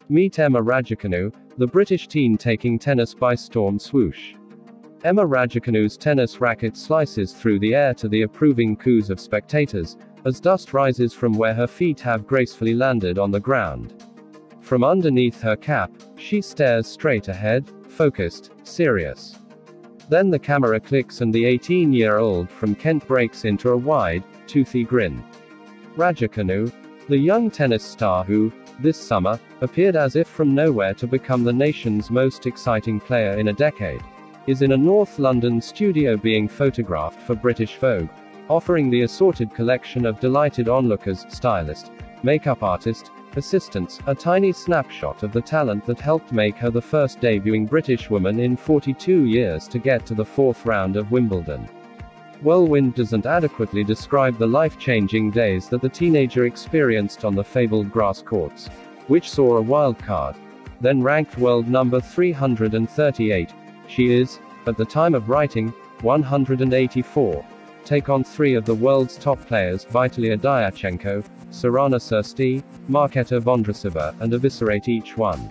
Meet Emma Raducanu, the British teen taking tennis by storm. Swoosh. Emma Raducanu's tennis racket slices through the air to the approving coos of spectators, as dust rises from where her feet have gracefully landed on the ground. From underneath her cap, she stares straight ahead, focused, serious. Then the camera clicks and the 18-year-old from Kent breaks into a wide, toothy grin. Raducanu, the young tennis star who, this summer, appeared as if from nowhere to become the nation's most exciting player in a decade, is in a North London studio being photographed for British Vogue, offering the assorted collection of delighted onlookers, stylist, makeup artist, assistants, a tiny snapshot of the talent that helped make her the first debuting British woman in 42 years to get to the fourth round of Wimbledon. Whirlwind doesn't adequately describe the life-changing days that the teenager experienced on the fabled grass courts, which saw a wildcard, then ranked world number 338. She is, at the time of writing, 184. Take on three of the world's top players, Vitalia Diachenko, Sorana Cîrstea, Marketa Vondrousova, and eviscerate each one.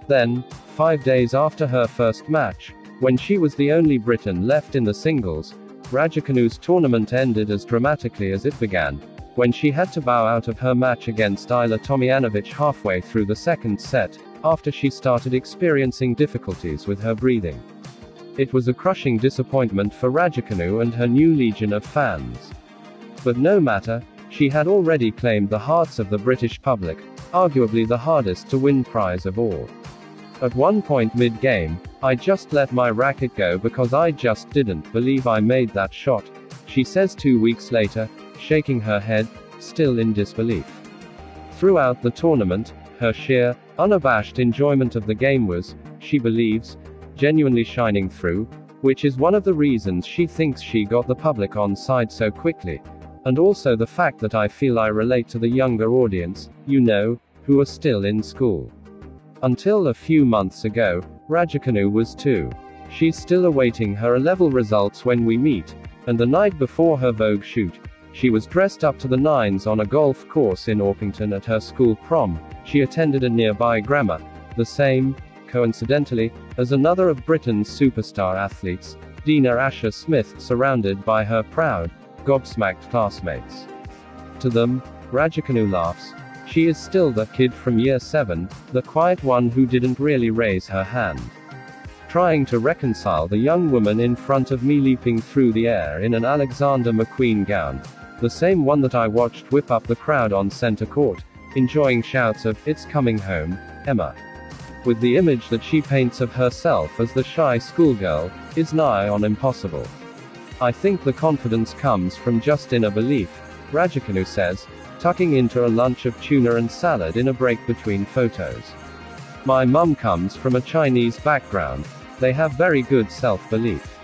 Then, 5 days after her first match, when she was the only Briton left in the singles, Raducanu's tournament ended as dramatically as it began, when she had to bow out of her match against Ajla Tomljanovic halfway through the second set, after she started experiencing difficulties with her breathing. It was a crushing disappointment for Raducanu and her new legion of fans. But no matter, she had already claimed the hearts of the British public, arguably the hardest to win prize of all. At one point mid-game, "I just let my racket go because I just didn't believe I made that shot," she says 2 weeks later, shaking her head, still in disbelief. Throughout the tournament, her sheer, unabashed enjoyment of the game was, she believes, genuinely shining through, which is one of the reasons she thinks she got the public on side so quickly, and also the fact that I feel I relate to the younger audience, you know, who are still in school. Until a few months ago, Raducanu was too. She's still awaiting her A-level results when we meet, and the night before her Vogue shoot, she was dressed up to the nines on a golf course in Orpington at her school prom. She attended a nearby grammar, the same, coincidentally, as another of Britain's superstar athletes, Dina Asher Smith, surrounded by her proud, gobsmacked classmates. To them, Raducanu laughs. She is still the kid from year 7, the quiet one who didn't really raise her hand. Trying to reconcile the young woman in front of me leaping through the air in an Alexander McQueen gown, the same one that I watched whip up the crowd on center court, enjoying shouts of, "It's coming home, Emma," with the image that she paints of herself as the shy schoolgirl, is nigh on impossible. "I think the confidence comes from just inner belief," Raducanu says, tucking into a lunch of tuna and salad in a break between photos. "My mum comes from a Chinese background. They have very good self-belief.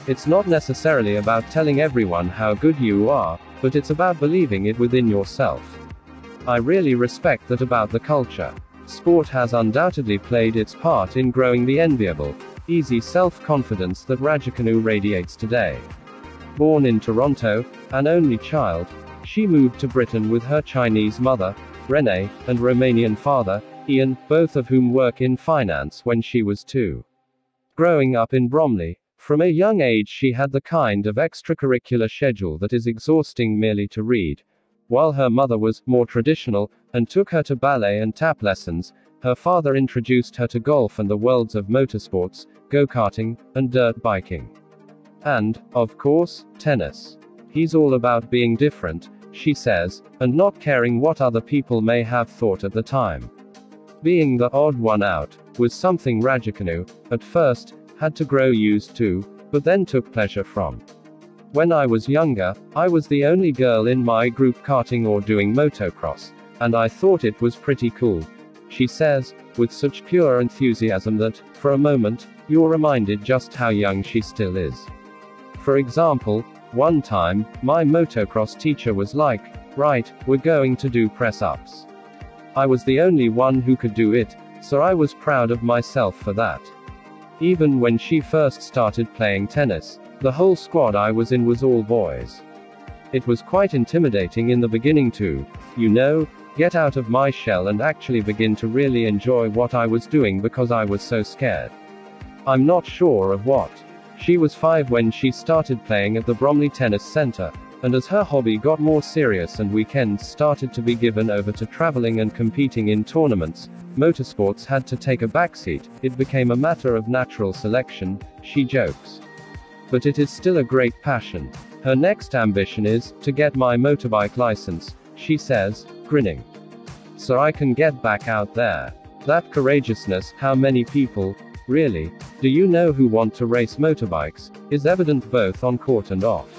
It's not necessarily about telling everyone how good you are, but it's about believing it within yourself. I really respect that about the culture. Sport has undoubtedly played its part in growing the enviable, easy self-confidence that Raducanu radiates today." Born in Toronto, an only child, she moved to Britain with her Chinese mother, Renee, and Romanian father, Ian, both of whom work in finance when she was 2. Growing up in Bromley, from a young age she had the kind of extracurricular schedule that is exhausting merely to read. While her mother was more traditional, and took her to ballet and tap lessons, her father introduced her to golf and the worlds of motorsports, go-karting, and dirt biking. And, of course, tennis. "He's all about being different," she says, "and not caring what other people may have thought at the time." Being the odd one out was something Raducanu, at first, had to grow used to, but then took pleasure from. "When I was younger, I was the only girl in my group karting or doing motocross, and I thought it was pretty cool," she says, with such pure enthusiasm that, for a moment, you're reminded just how young she still is. For example, one time, my motocross teacher was like, "Right, we're going to do press-ups." I was the only one who could do it, so I was proud of myself for that. Even when she first started playing tennis, the whole squad I was in was all boys. It was quite intimidating in the beginning too, you know, get out of my shell and actually begin to really enjoy what I was doing because I was so scared. I'm not sure of what. She was 5 when she started playing at the Bromley Tennis Centre, and as her hobby got more serious and weekends started to be given over to traveling and competing in tournaments, motorsports had to take a backseat. It became a matter of natural selection, she jokes. But it is still a great passion. Her next ambition is to get my motorbike license, she says, grinning. So I can get back out there. That courageousness, how many people, really, do you know who want to race motorbikes, is evident both on court and off.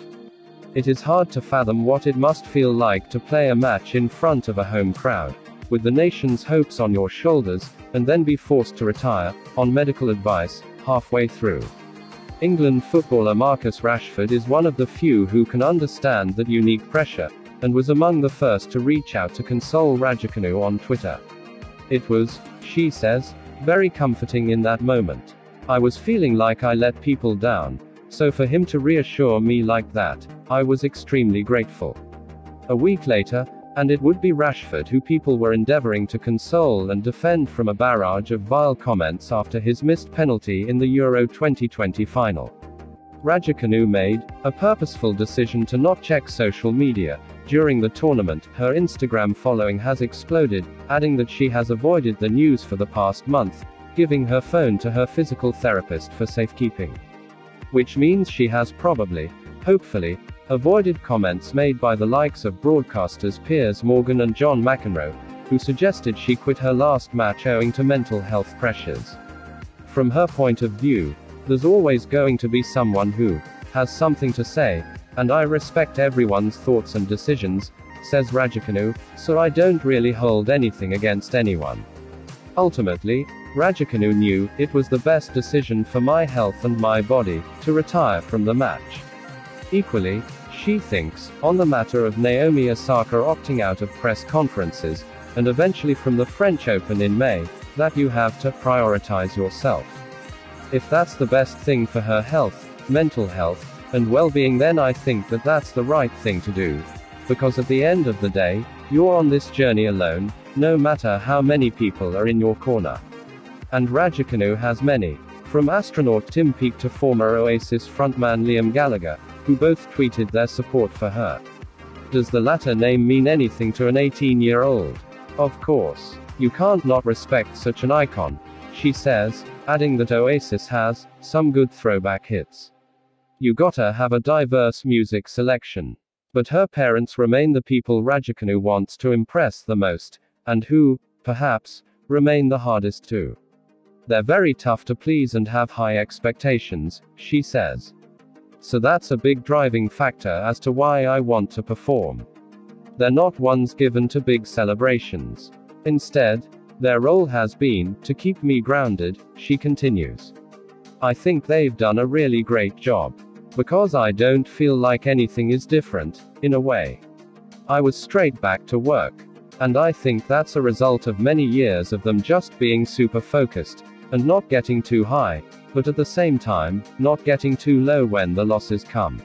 It is hard to fathom what it must feel like to play a match in front of a home crowd, with the nation's hopes on your shoulders, and then be forced to retire, on medical advice, halfway through. England footballer Marcus Rashford is one of the few who can understand that unique pressure, and was among the first to reach out to console Raducanu on Twitter. It was, she says, very comforting in that moment. I was feeling like I let people down, so for him to reassure me like that, I was extremely grateful. A week later, and it would be Rashford who people were endeavoring to console and defend from a barrage of vile comments after his missed penalty in the Euro 2020 final. Raducanu made a purposeful decision to not check social media during the tournament. Her Instagram following has exploded, adding that she has avoided the news for the past month, giving her phone to her physical therapist for safekeeping. Which means she has probably, hopefully, avoided comments made by the likes of broadcasters Piers Morgan and John McEnroe, who suggested she quit her last match owing to mental health pressures. From her point of view, there's always going to be someone who has something to say, and I respect everyone's thoughts and decisions, says Raducanu, so I don't really hold anything against anyone. Ultimately, Raducanu knew it was the best decision for my health and my body to retire from the match. Equally, she thinks, on the matter of Naomi Osaka opting out of press conferences, and eventually from the French Open in May, that you have to prioritize yourself. If that's the best thing for her health, mental health, and well-being, then I think that that's the right thing to do. Because at the end of the day, you're on this journey alone, no matter how many people are in your corner. And Raducanu has many. From astronaut Tim Peake to former Oasis frontman Liam Gallagher, who both tweeted their support for her. Does the latter name mean anything to an 18-year-old? Of course. You can't not respect such an icon, she says, adding that Oasis has some good throwback hits. You gotta have a diverse music selection. But her parents remain the people Raducanu wants to impress the most, and who, perhaps, remain the hardest too. They're very tough to please and have high expectations, she says. So that's a big driving factor as to why I want to perform. They're not ones given to big celebrations. Instead, their role has been to keep me grounded, she continues. I think they've done a really great job. Because I don't feel like anything is different, in a way. I was straight back to work. And I think that's a result of many years of them just being super focused, and not getting too high, but at the same time, not getting too low when the losses come.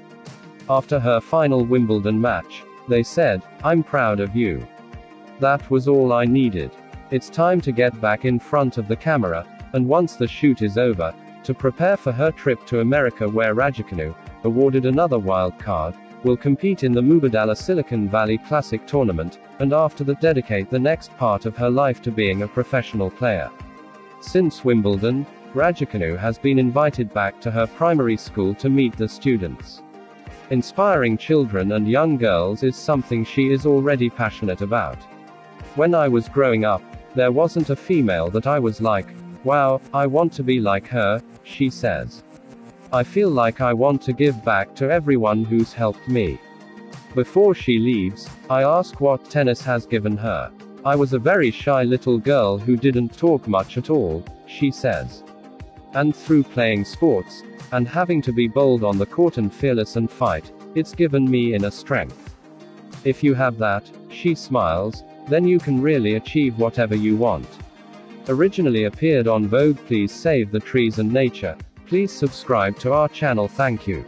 After her final Wimbledon match, they said, "I'm proud of you. That was all I needed. It's time to get back in front of the camera, and once the shoot is over, to prepare for her trip to America where Raducanu, awarded another wild card, will compete in the Mubadala Silicon Valley Classic tournament, and after that dedicate the next part of her life to being a professional player." Since Wimbledon, Raducanu has been invited back to her primary school to meet the students. Inspiring children and young girls is something she is already passionate about. When I was growing up, there wasn't a female that I was like, wow, I want to be like her, she says. I feel like I want to give back to everyone who's helped me. Before she leaves, I ask what tennis has given her. I was a very shy little girl who didn't talk much at all, she says. And through playing sports, and having to be bold on the court and fearless and fight, it's given me inner strength. If you have that, she smiles, then you can really achieve whatever you want. Originally appeared on Vogue. Please save the trees and nature. Please subscribe to our channel. Thank you.